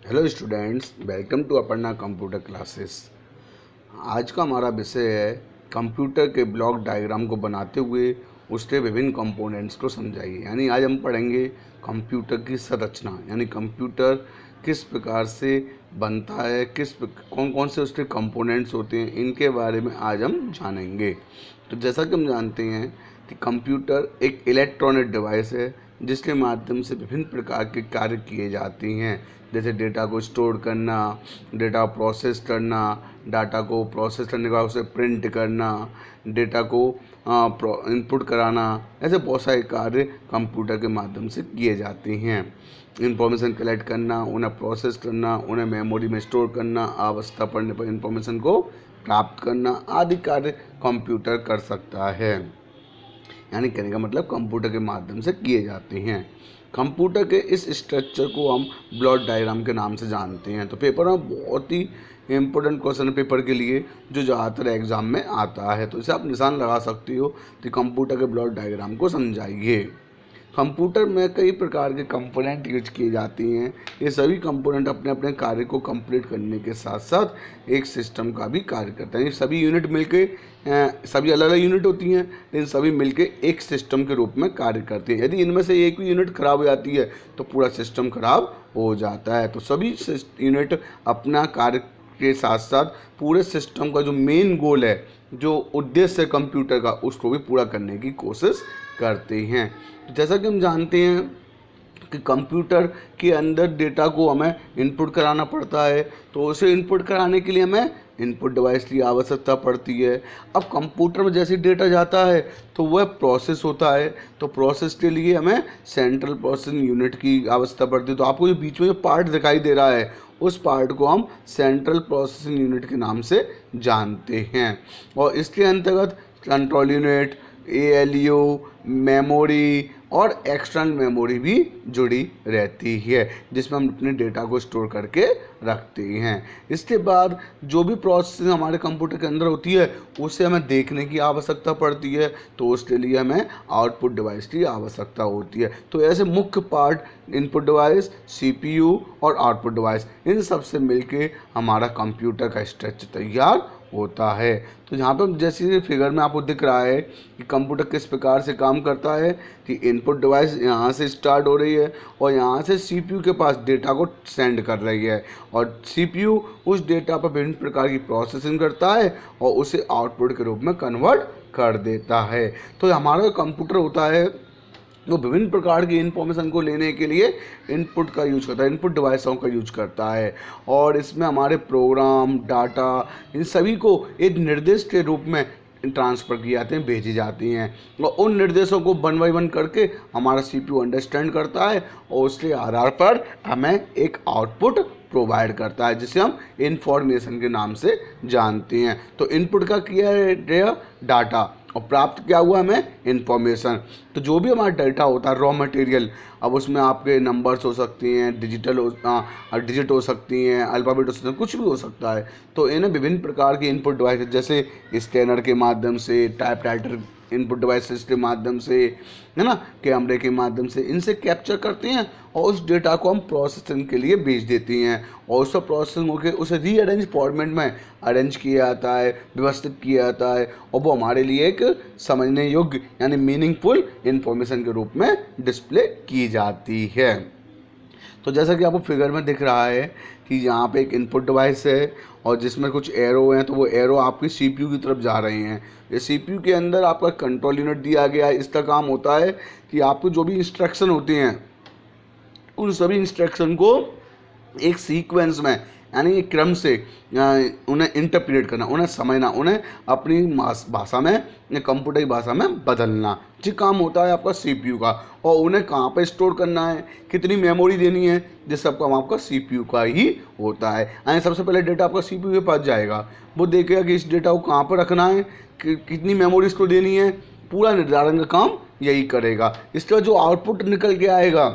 Hello students, welcome to Aparna computer classes. आज का हमारा विषय है कंप्यूटर के ब्लॉक डायग्राम को बनाते हुए उसके विभिन्न कंपोनेंट्स को समझाइए। यानी आज हम पढ़ेंगे कंप्यूटर की संरचना, यानी कंप्यूटर किस प्रकार से बनता है, कौन कौन से उसके कंपोनेंट्स होते हैं, इनके बारे में आज हम जानेंगे। तो जैसा कि हम जानते हैं कि कंप्यूटर एक इलेक्ट्रॉनिक डिवाइस है जिसके माध्यम से विभिन्न प्रकार के कार्य किए जाते हैं, जैसे डेटा को स्टोर करना, डेटा प्रोसेस करना, डाटा को प्रोसेस करने के बाद उसे प्रिंट करना, डेटा को इनपुट कराना। ऐसे बहुत सारे कार्य कंप्यूटर के माध्यम से किए जाते हैं। इंफॉर्मेशन कलेक्ट करना, उन्हें प्रोसेस करना, उन्हें मेमोरी में स्टोर करना, आवश्यकता पड़ने पर इंफॉर्मेशन को प्राप्त करना आदि कार्य कंप्यूटर कर सकता है। यानी कहने का मतलब कंप्यूटर के माध्यम से किए जाते हैं। कंप्यूटर के इस स्ट्रक्चर को हम ब्लॉक डायग्राम के नाम से जानते हैं। तो पेपर में बहुत ही इम्पोर्टेंट क्वेश्चन है पेपर के लिए, जो ज़्यादातर एग्जाम में आता है। तो इसे आप निशान लगा सकते हो कि कंप्यूटर के ब्लॉक डायग्राम को समझाइए। कंप्यूटर में कई प्रकार के कंपोनेंट यूज किए जाते हैं। ये सभी कंपोनेंट अपने अपने कार्य को कंप्लीट करने के साथ साथ एक सिस्टम का भी कार्य करते हैं। ये सभी यूनिट मिलके सभी अलग अलग यूनिट होती हैं, लेकिन सभी मिलके एक सिस्टम के रूप में कार्य करते हैं। यदि इनमें से एक भी यूनिट खराब हो जाती है तो पूरा सिस्टम खराब हो जाता है। तो सभी यूनिट अपना कार्य के साथ साथ पूरे सिस्टम का जो मेन गोल है, जो उद्देश्य है कंप्यूटर का, उसको भी पूरा करने की कोशिश करते हैं। जैसा कि हम जानते हैं कि कंप्यूटर के अंदर डेटा को हमें इनपुट कराना पड़ता है, तो उसे इनपुट कराने के लिए हमें इनपुट डिवाइस की आवश्यकता पड़ती है। अब कंप्यूटर में जैसे डेटा जाता है तो वह प्रोसेस होता है, तो प्रोसेस के लिए हमें सेंट्रल प्रोसेसिंग यूनिट की आवश्यकता पड़ती है। तो आपको जो बीच में जो पार्ट दिखाई दे रहा है, उस पार्ट को हम सेंट्रल प्रोसेसिंग यूनिट के नाम से जानते हैं। और इसके अंतर्गत कंट्रोल यूनिट, ALU, मेमोरी और एक्सटर्नल मेमोरी भी जुड़ी रहती है, जिसमें हम अपने डेटा को स्टोर करके रखते हैं। इसके बाद जो भी प्रोसेस हमारे कंप्यूटर के अंदर होती है उसे हमें देखने की आवश्यकता पड़ती है, तो उसके लिए हमें आउटपुट डिवाइस की आवश्यकता होती है। तो ऐसे मुख्य पार्ट इनपुट डिवाइस, CPU और आउटपुट डिवाइस, इन सब से मिलके हमारा कंप्यूटर का स्ट्रक्चर तैयार होता है। तो यहाँ पर जैसे फिगर में आपको दिख रहा है कि कंप्यूटर किस प्रकार से काम करता है कि इनपुट डिवाइस यहाँ से स्टार्ट हो रही है और यहाँ से CPU के पास डेटा को सेंड कर रही है, और CPU उस डेटा पर विभिन्न प्रकार की प्रोसेसिंग करता है और उसे आउटपुट के रूप में कन्वर्ट कर देता है। तो हमारा कंप्यूटर होता है वो विभिन्न प्रकार की इन्फॉर्मेशन को लेने के लिए इनपुट का यूज करता है, इनपुट डिवाइसों का यूज करता है, और इसमें हमारे प्रोग्राम, डाटा, इन सभी को एक निर्देश के रूप में ट्रांसफ़र किए जाते हैं, भेजी जाती हैं, और उन निर्देशों को वन बाई वन करके हमारा CPU अंडरस्टैंड करता है और उसके आधार पर हमें एक आउटपुट प्रोवाइड करता है, जिसे हम इंफॉर्मेशन के नाम से जानते हैं। तो इनपुट का किया है डाटा और प्राप्त क्या हुआ हमें इन्फॉर्मेशन। तो जो भी हमारा डाटा होता है, रॉ मटेरियल, अब उसमें आपके नंबर्स हो सकती हैं, डिजिट हो सकती हैं, अल्फ़ाबेट हो सकते हैं, कुछ भी हो सकता है। तो इन्हें विभिन्न प्रकार के इनपुट डिवाइस, जैसे स्कैनर के माध्यम से, टाइपराइटर इनपुट डिवाइसेस के माध्यम से, है ना, कैमरे के माध्यम से, इनसे कैप्चर करते हैं और उस डेटा को हम प्रोसेसिंग के लिए भेज देते हैं, और उसका प्रोसेसिंग होकर उसे रीअरेंज फॉर्मेट में अरेंज किया जाता है, व्यवस्थित किया जाता है, और वो हमारे लिए एक समझने योग्य यानी मीनिंगफुल इंफॉर्मेशन के रूप में डिस्प्ले की जाती है। तो जैसा कि आपको फिगर में दिख रहा है कि यहाँ पे एक इनपुट डिवाइस है और जिसमें कुछ एरो हैं, तो वो एरो आपकी CPU की तरफ जा रहे हैं। ये CPU के अंदर आपका कंट्रोल यूनिट दिया गया है। इसका काम होता है कि आपको जो भी इंस्ट्रक्शन होते हैं उन सभी इंस्ट्रक्शन को एक सीक्वेंस में, यानी एक क्रम से उन्हें इंटरप्रेट करना, उन्हें समझना, उन्हें अपनी भाषा में या कंप्यूटर की भाषा में बदलना, ये काम होता है आपका CPU का। और उन्हें कहाँ पर स्टोर करना है, कितनी मेमोरी देनी है, ये सब काम आपका CPU का ही होता है। यानी सबसे पहले डेटा आपका CPU के पास जाएगा, वो देखेगा कि इस डेटा को कहाँ पर रखना है, कितनी मेमोरी इसको देनी है, पूरा निर्धारण का काम यही करेगा। इसका जो आउटपुट निकल के आएगा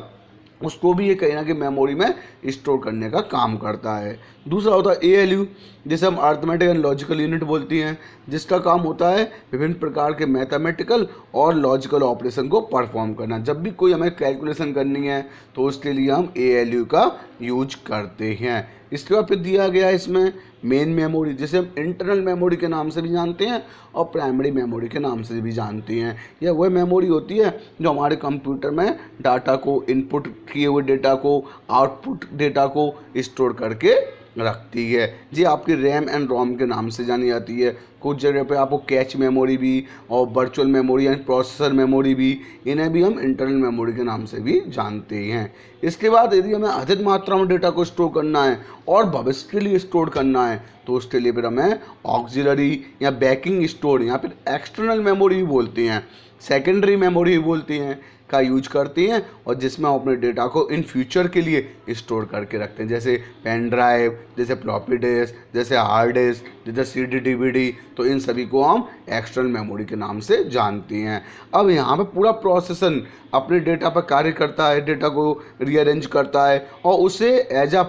उसको भी ये कहीं ना कहीं मेमोरी में स्टोर करने का काम करता है। दूसरा होता है ALU, जिसे हम अर्थमेटिक एंड लॉजिकल यूनिट बोलती हैं, जिसका काम होता है विभिन्न प्रकार के मैथमेटिकल और लॉजिकल ऑपरेशन को परफॉर्म करना। जब भी कोई हमें कैलकुलेशन करनी है तो उसके लिए हम ALU का यूज करते हैं। इसके बाद फिर दिया गया है इसमें मेन मेमोरी, जिसे हम इंटरनल मेमोरी के नाम से भी जानते हैं और प्राइमरी मेमोरी के नाम से भी जानते हैं। यह वह मेमोरी होती है जो हमारे कंप्यूटर में डाटा को, इनपुट किए हुए डेटा को, आउटपुट डेटा को स्टोर करके रखती है। जी आपकी रैम एंड रोम के नाम से जानी जाती है। कुछ जगह पे आपको कैच मेमोरी भी और वर्चुअल मेमोरी यानी प्रोसेसर मेमोरी भी, इन्हें भी हम इंटरनल मेमोरी के नाम से भी जानते हैं। इसके बाद यदि हमें अधिक मात्रा में डेटा को स्टोर करना है और भविष्य के लिए स्टोर करना है तो उसके लिए फिर हमें ऑक्सिलरी या बैकिंग स्टोर या फिर एक्सटर्नल मेमोरी भी बोलते हैं, सेकेंडरी मेमोरी भी बोलते हैं, का यूज करते हैं और जिसमें हम अपने डेटा को इन फ्यूचर के लिए स्टोर करके रखते हैं, जैसे पेन ड्राइव, जैसे फ्लॉपी डिस्क, जैसे हार्ड डिस्क, जैसे CD DVD। तो इन सभी को हम एक्सटर्नल मेमोरी के नाम से जानते हैं। अब यहाँ पे पूरा प्रोसेसन अपने डेटा पर कार्य करता है, डेटा को रीअरेंज करता है और उसे एज अ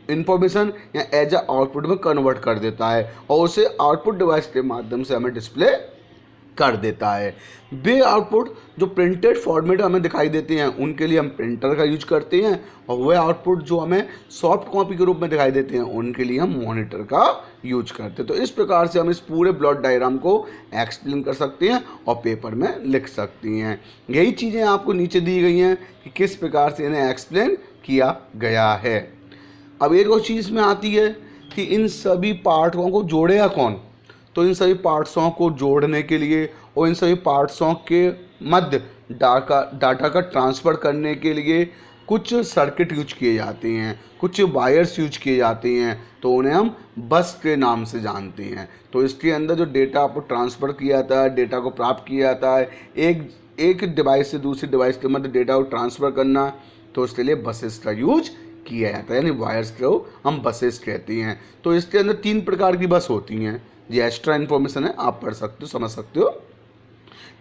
इंफॉर्मेशन या एज अ आउटपुट में कन्वर्ट कर देता है और उसे आउटपुट डिवाइस के माध्यम से हमें डिस्प्ले कर देता है। वे आउटपुट जो प्रिंटेड फॉर्मेट हमें दिखाई देते हैं उनके लिए हम प्रिंटर का यूज करते हैं और वह आउटपुट जो हमें सॉफ्ट कॉपी के रूप में दिखाई देते हैं उनके लिए हम मॉनिटर का यूज करते हैं। तो इस प्रकार से हम इस पूरे ब्लॉक डायग्राम को एक्सप्लेन कर सकते हैं और पेपर में लिख सकती हैं। यही चीज़ें आपको नीचे दी गई हैं कि किस प्रकार से इन्हें एक्सप्लेन किया गया है। अब एक और चीज़ में आती है कि इन सभी पार्टों को जोड़ेगा कौन। तो इन सभी पार्ट्सों को जोड़ने के लिए और इन सभी पार्ट्सों के मध्य डाटा का ट्रांसफ़र करने के लिए कुछ सर्किट यूज किए जाते हैं, कुछ वायर्स यूज किए जाते हैं, तो उन्हें हम बस के नाम से जानते हैं। तो इसके अंदर जो डेटा आपको ट्रांसफ़र किया जाता है, डेटा को प्राप्त किया जाता है, एक डिवाइस से दूसरी डिवाइस के मध्य डेटा को ट्रांसफ़र करना, तो उसके लिए बसेस का यूज किया जाता है, यानी वायर्स को हम बसेस कहते हैं। तो इसके अंदर 3 प्रकार की बस होती हैं। ये एक्स्ट्रा इन्फॉर्मेशन है, आप पढ़ सकते हो, समझ सकते हो।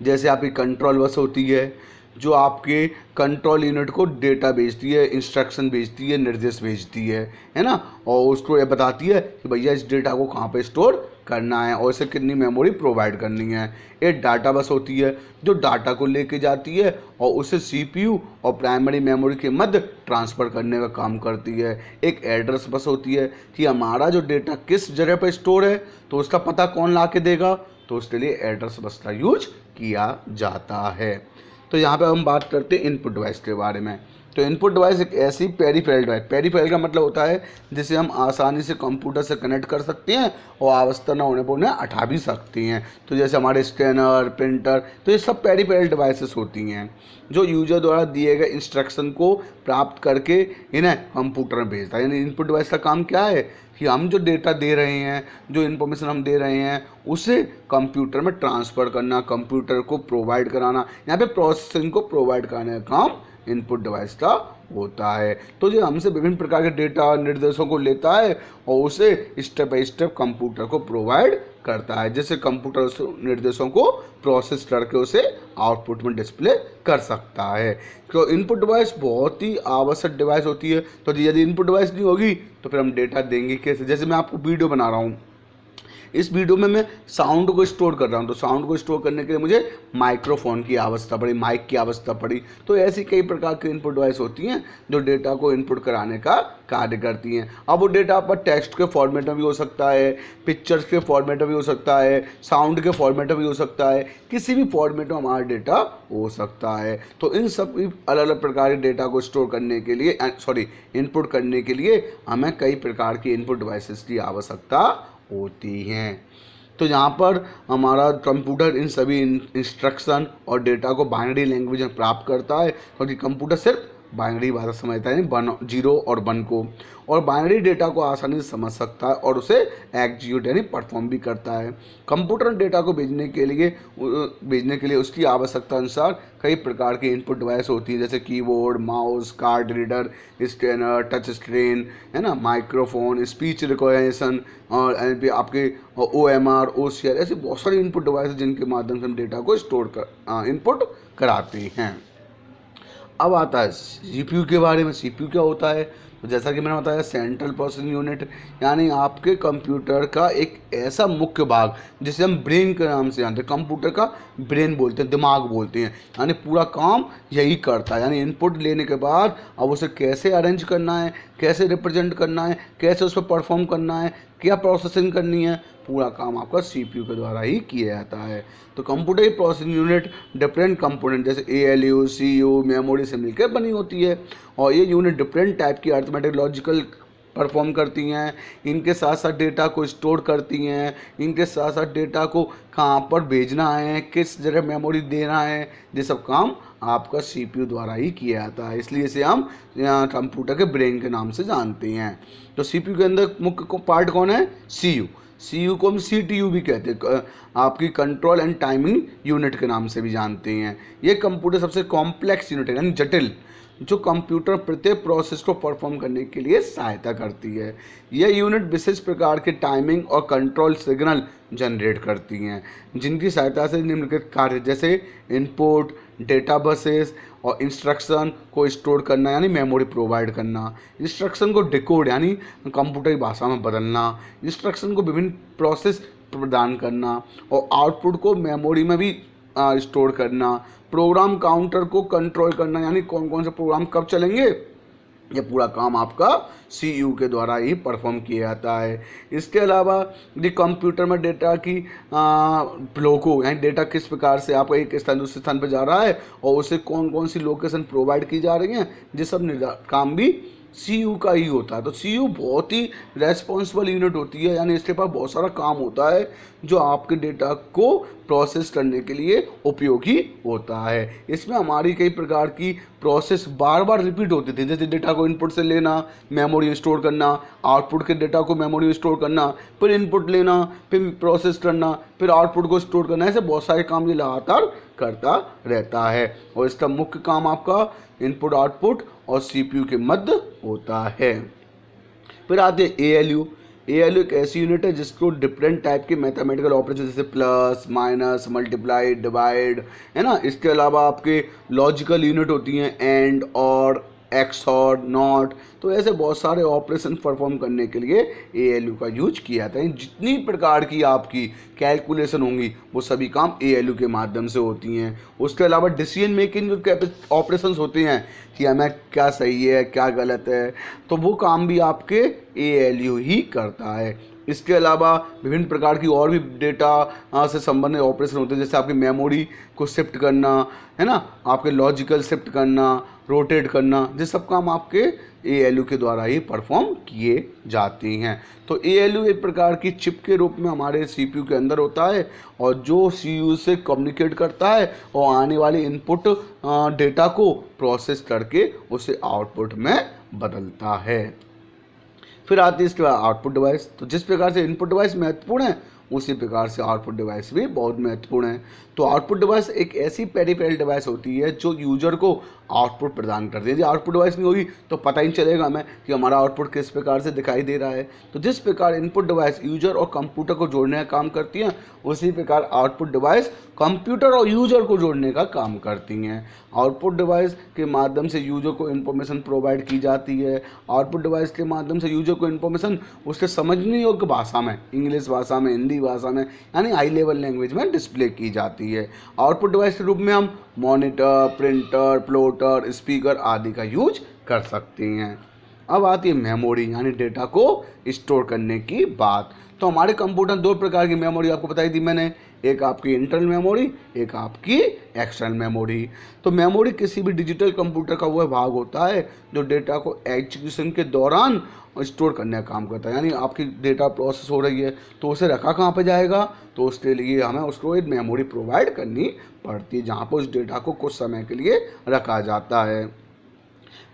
जैसे आपकी कंट्रोल बस होती है जो आपके कंट्रोल यूनिट को डेटा भेजती है, इंस्ट्रक्शन भेजती है, निर्देश भेजती है ना, और उसको ये बताती है कि भैया इस डेटा को कहाँ पे स्टोर करना है और इसे कितनी मेमोरी प्रोवाइड करनी है। एक डाटा बस होती है जो डाटा को लेके जाती है और उसे CPU और प्राइमरी मेमोरी के मध्य ट्रांसफ़र करने का काम करती है। एक एड्रेस बस होती है कि हमारा जो डेटा किस जगह पर स्टोर है तो उसका पता कौन ला के देगा, तो उसके लिए एड्रेस बस का यूज किया जाता है। तो यहाँ पे हम बात करते हैं इनपुट डिवाइस के बारे में। तो इनपुट डिवाइस एक ऐसी पेरिफेरल डिवाइस, पेरिफेरल का मतलब होता है जिसे हम आसानी से कंप्यूटर से कनेक्ट कर सकते हैं और आवश्यकता न होने पर उन्हें हटा भी सकते हैं। तो जैसे हमारे स्कैनर, प्रिंटर, तो ये सब पेरिफेरल डिवाइसेस होती हैं जो यूजर द्वारा दिए गए इंस्ट्रक्शन को प्राप्त करके इन्हें कंप्यूटर में भेजता है। यानी इनपुट डिवाइस का काम क्या है कि हम जो डेटा दे रहे हैं, जो इन्फॉर्मेशन हम दे रहे हैं, उसे कंप्यूटर में ट्रांसफ़र करना, कंप्यूटर को प्रोवाइड कराना, यहाँ पे प्रोसेसिंग को प्रोवाइड कराने का काम इनपुट डिवाइस का होता है। तो जो हमसे विभिन्न प्रकार के डेटा निर्देशों को लेता है और उसे स्टेप बाय स्टेप कंप्यूटर को प्रोवाइड करता है, जैसे कंप्यूटर उस निर्देशों को प्रोसेस करके उसे आउटपुट में डिस्प्ले कर सकता है। तो इनपुट डिवाइस बहुत ही आवश्यक डिवाइस होती है। तो यदि इनपुट डिवाइस नहीं होगी तो फिर हम डेटा देंगे कैसे। जैसे मैं आपको वीडियो बना रहा हूँ, इस वीडियो में मैं साउंड को स्टोर कर रहा हूँ, तो साउंड को स्टोर करने के लिए मुझे माइक्रोफोन की आवश्यकता पड़ी, माइक की आवश्यकता पड़ी। तो ऐसी कई प्रकार की इनपुट डिवाइस होती हैं जो डेटा को इनपुट कराने का कार्य करती हैं। अब वो डेटा पर टेक्स्ट के फॉर्मेट में भी हो सकता है, पिक्चर्स के फॉर्मेट में भी हो सकता है, साउंड के फॉर्मेट में भी हो सकता है, किसी भी फॉर्मेट में हमारा डेटा हो सकता है। तो इन सब अलग अलग प्रकार के डेटा को स्टोर करने के लिए इनपुट करने के लिए हमें कई प्रकार की इनपुट डिवाइसेस की आवश्यकता होती हैं। तो यहाँ पर हमारा कंप्यूटर इन सभी इंस्ट्रक्शन और डेटा को बाइनरी लैंग्वेज में प्राप्त करता है, क्योंकि कंप्यूटर सिर्फ बाइनरी भाषा समझता है, यानी 0 और 1 को, और बाइनरी डेटा को आसानी से समझ सकता है और उसे एग्जीक्यूट यानी परफॉर्म भी करता है। कंप्यूटर डेटा को भेजने के लिए उसकी आवश्यकता अनुसार कई प्रकार की इनपुट डिवाइस होती है, जैसे keyboard, mouse, card reader, scanner, touch screen, है ना, माइक्रोफोन, स्पीच रिकॉग्निशन और आपके OMR, OCR, ऐसे बहुत सारी इनपुट डिवाइस जिनके माध्यम से हम डेटा को इनपुट कराते हैं। अब आता है सीपीयू के बारे में। सीपीयू क्या होता है? तो जैसा कि मैंने बताया, सेंट्रल प्रोसेसिंग यूनिट, यानी आपके कंप्यूटर का एक ऐसा मुख्य भाग जिसे हम ब्रेन के नाम से जानते हैं। कंप्यूटर का ब्रेन बोलते हैं, दिमाग बोलते हैं, यानी पूरा काम यही करता है। यानी इनपुट लेने के बाद अब उसे कैसे अरेंज करना है, कैसे रिप्रेजेंट करना है, कैसे उस पर परफॉर्म करना है, क्या प्रोसेसिंग करनी है, पूरा काम आपका सीपीयू के द्वारा ही किया जाता है। तो कंप्यूटर की प्रोसेसिंग यूनिट डिफरेंट कंपोनेंट जैसे एएलयू, सीयू, मेमोरी से मिलकर बनी होती है, और ये यूनिट डिफरेंट टाइप की अरिथमेटिक लॉजिकल परफॉर्म करती हैं। इनके साथ साथ डेटा को स्टोर करती हैं, इनके साथ साथ डेटा को कहाँ पर भेजना है, किस जगह मेमोरी देना है, ये सब काम आपका सीपीयू द्वारा ही किया जाता है। इसलिए इसे हम कंप्यूटर के ब्रेन के नाम से जानते हैं। तो सीपीयू के अंदर मुख्य पार्ट कौन है? सीयू। सीयू को हम सीटीयू भी कहते हैं, आपकी कंट्रोल एंड टाइमिंग यूनिट के नाम से भी जानते हैं। ये कंप्यूटर सबसे कॉम्प्लेक्स यूनिट है, यानी जटिल, जो कंप्यूटर प्रत्येक प्रोसेस को परफॉर्म करने के लिए सहायता करती है। यह यूनिट विशेष प्रकार के टाइमिंग और कंट्रोल सिग्नल जनरेट करती हैं, जिनकी सहायता से निम्नलिखित कार्य जैसे इनपुट, डेटा बसेस और इंस्ट्रक्शन को स्टोर करना, यानी मेमोरी प्रोवाइड करना, इंस्ट्रक्शन को डिकोड यानी कंप्यूटर की भाषा में बदलना, इंस्ट्रक्शन को विभिन्न प्रोसेस प्रदान करना, और आउटपुट को मेमोरी में भी स्टोर करना, प्रोग्राम काउंटर को कंट्रोल करना, यानी कौन कौन से प्रोग्राम कब चलेंगे, ये पूरा काम आपका सीयू के द्वारा ही परफॉर्म किया जाता है। इसके अलावा यदि कंप्यूटर में डेटा की फ्लो को, यानी डेटा किस प्रकार से आपका एक स्थान दूसरे स्थान पर जा रहा है और उसे कौन कौन सी लोकेशन प्रोवाइड की जा रही हैं, ये सब काम भी सीयू का ही होता है। तो सीयू बहुत ही रेस्पॉन्सिबल यूनिट होती है, यानी इसके पास बहुत सारा काम होता है जो आपके डेटा को प्रोसेस करने के लिए उपयोगी होता है। इसमें हमारी कई प्रकार की प्रोसेस बार बार रिपीट होती थी, जैसे डेटा को इनपुट से लेना, मेमोरी में स्टोर करना, आउटपुट के डेटा को मेमोरी में स्टोर करना, फिर इनपुट लेना, फिर प्रोसेस करना, फिर आउटपुट को स्टोर करना, ऐसे बहुत सारे काम ये लगातार करता रहता है। और इसका मुख्य काम आपका इनपुट आउटपुट और सीपीयू के मध्य होता है। फिर आते हैं एएलयू। एएलयू एक ऐसी यूनिट है जिसको डिफरेंट टाइप के मैथमेटिकल ऑपरेशन जैसे प्लस, माइनस, मल्टीप्लाई, डिवाइड, है ना, इसके अलावा आपके लॉजिकल यूनिट होती हैं एंड, और, एक्सऑर, नॉट, तो ऐसे बहुत सारे ऑपरेशन परफॉर्म करने के लिए एएलयू का यूज किया जाता है। जितनी प्रकार की आपकी कैलकुलेशन होंगी वो सभी काम एएलयू के माध्यम से होती हैं। उसके अलावा डिसीजन मेकिंग जो ऑपरेशंस होते हैं कि हमें क्या सही है क्या गलत है, तो वो काम भी आपके एएलयू ही करता है। इसके अलावा विभिन्न प्रकार की और भी डेटा से संबंधित ऑपरेशन होते हैं, जैसे आपकी मेमोरी को शिफ्ट करना, है ना, आपके लॉजिकल शिफ्ट करना, रोटेट करना, ये सब काम आपके एएलयू के द्वारा ही परफॉर्म किए जाते हैं। तो एएलयू एक प्रकार की चिप के रूप में हमारे सीपीयू के अंदर होता है, और जो सीयू से कम्युनिकेट करता है और आने वाले इनपुट डेटा को प्रोसेस करके उसे आउटपुट में बदलता है। फिर आती है इसके बाद आउटपुट डिवाइस। तो जिस प्रकार से इनपुट डिवाइस महत्वपूर्ण है, उसी प्रकार से आउटपुट डिवाइस भी बहुत महत्वपूर्ण है। तो आउटपुट डिवाइस एक ऐसी पेरिफेरल डिवाइस होती है जो यूजर को आउटपुट प्रदान करती है। यदि आउटपुट डिवाइस नहीं होगी तो पता ही नहीं चलेगा हमें कि हमारा आउटपुट किस प्रकार से दिखाई दे रहा है। तो जिस प्रकार इनपुट डिवाइस यूजर और कंप्यूटर को जोड़ने का काम करती हैं, उसी प्रकार आउटपुट डिवाइस कंप्यूटर और यूजर को जोड़ने का काम करती हैं। आउटपुट डिवाइस के माध्यम से यूजर को इन्फॉर्मेशन प्रोवाइड की जाती है। आउटपुट डिवाइस के माध्यम से यूजर को इन्फॉर्मेशन उसके समझने योग्य भाषा में, इंग्लिश भाषा में, हिंदी भाषा में, यानी हाई लेवल लैंग्वेज में डिस्प्ले की जाती है। आउटपुट डिवाइस के रूप में हम मॉनिटर, प्रिंटर, प्लॉटर, स्पीकर आदि का यूज कर सकते हैं। अब आती है मेमोरी, यानी डेटा को स्टोर करने की बात। तो हमारे कंप्यूटर दो प्रकार की मेमोरी आपको बताई थी मैंने, एक आपकी इंटरनल मेमोरी, एक आपकी एक्सटर्नल मेमोरी। तो मेमोरी किसी भी डिजिटल कंप्यूटर का वह भाग होता है जो डेटा को एग्जीक्यूशन के दौरान स्टोर करने का काम करता है। यानी आपकी डेटा प्रोसेस हो रही है तो उसे रखा कहाँ पे जाएगा, तो उसके लिए हमें उसको एक मेमोरी प्रोवाइड करनी पड़ती है जहाँ पर उस डेटा को कुछ समय के लिए रखा जाता है।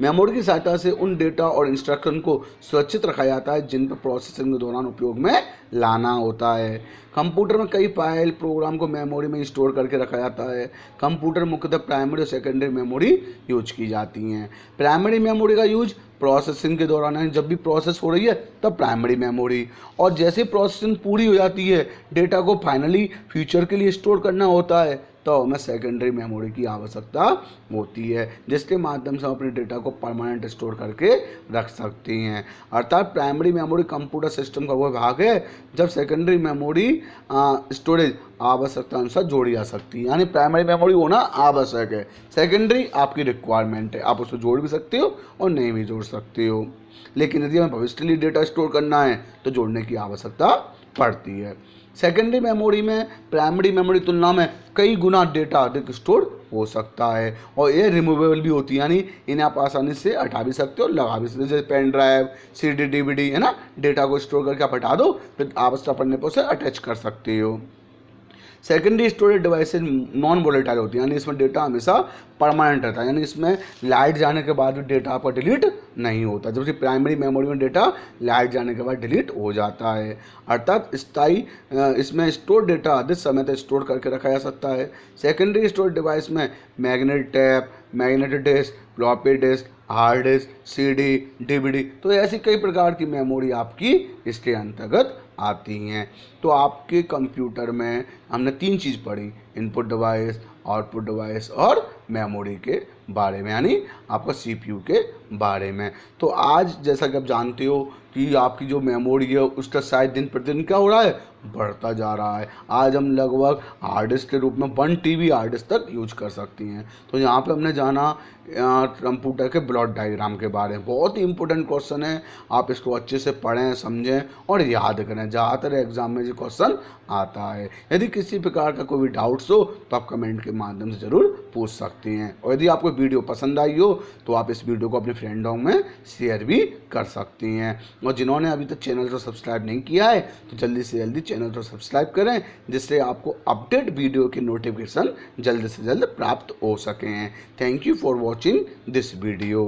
मेमोरी की सहायता से उन डेटा और इंस्ट्रक्शन को सुरक्षित रखा जाता है जिन पर प्रोसेसिंग के दौरान उपयोग में लाना होता है। कंप्यूटर में कई फाइल प्रोग्राम को मेमोरी में स्टोर करके रखा जाता है। कंप्यूटर मुख्यतः प्राइमरी और सेकेंडरी मेमोरी यूज की जाती हैं। प्राइमरी मेमोरी का यूज प्रोसेसिंग के दौरान है, जब भी प्रोसेस हो रही है तब प्राइमरी मेमोरी, और जैसे प्रोसेसिंग पूरी हो जाती है डेटा को फाइनली फ्यूचर के लिए स्टोर करना होता है तो हमें सेकेंडरी मेमोरी की आवश्यकता होती है, जिसके माध्यम से हम अपने डेटा को परमानेंट स्टोर करके रख सकती हैं। अर्थात प्राइमरी मेमोरी कंप्यूटर सिस्टम का वो भाग है जब सेकेंडरी मेमोरी स्टोरेज आवश्यकता अनुसार जोड़ी जा सकती है। यानी प्राइमरी मेमोरी होना आवश्यक है, सेकेंडरी आपकी रिक्वायरमेंट है। आप उसको जोड़ भी सकते हो और नहीं भी जोड़ सकते हो, लेकिन यदि हमें भविष्य के लिए डेटा स्टोर करना है तो जोड़ने की आवश्यकता पड़ती है। सेकेंडरी मेमोरी में प्राइमरी मेमोरी की तुलना में कई गुना डेटा अधिक स्टोर हो सकता है और ये रिमूवेबल भी होती है, यानी इन्हें आप आसानी से हटा भी सकते हो, लगा भी सकते हो। जैसे पेन ड्राइव, CD, DVD, है ना, डेटा को स्टोर करके आप हटा दो, फिर आवश्यकता पड़ने पर उसे अटैच कर सकते हो। Secondary storage devices non volatile होती है, यानी इसमें डेटा हमेशा परमानेंट रहता है, यानी इसमें लाइट जाने के बाद भी डेटा आपका डिलीट नहीं होता, जबकि प्राइमरी मेमोरी में डेटा लाइट जाने के बाद डिलीट हो जाता है। अर्थात स्थायी इसमें स्टोर डेटा अधिक समय तक स्टोर करके रखा जा सकता है। सेकेंडरी स्टोरेज डिवाइस में magnet tap, magnetic disk, floppy disk, hard disk, CD, DVD, तो ऐसी कई प्रकार की मेमोरी आपकी इसके अंतर्गत आती हैं। तो आपके कंप्यूटर में हमने 3 चीज़ पढ़ी, इनपुट डिवाइस, आउटपुट डिवाइस और मेमोरी के बारे में, यानी आपका CPU के बारे में। तो आज जैसा कि आप जानते हो कि आपकी जो मेमोरी है उसका साइज दिन प्रतिदिन क्या हो रहा है, बढ़ता जा रहा है। आज हम लगभग हार्ड डिस्क के रूप में 1 TB हार्ड डिस्क तक यूज कर सकती हैं। तो यहाँ पे हमने जाना कंप्यूटर के ब्लॉक डायग्राम के बारे में। बहुत ही इंपॉर्टेंट क्वेश्चन है, आप इसको अच्छे से पढ़ें, समझें और याद करें। ज़्यादातर एग्जाम में जो क्वेश्चन आता है। यदि किसी प्रकार का कोई भी डाउट्स हो तो आप कमेंट के माध्यम से ज़रूर पूछ सकते हैं। और यदि आपको वीडियो पसंद आई हो तो आप इस वीडियो को अपने फ्रेंडों में शेयर भी कर सकती हैं। और जिन्होंने अभी तक चैनल को सब्सक्राइब नहीं किया है तो जल्दी से जल्दी चैनल को सब्सक्राइब करें, जिससे आपको अपडेट वीडियो की नोटिफिकेशन जल्द से जल्द प्राप्त हो सकें। Thank you for watching this video.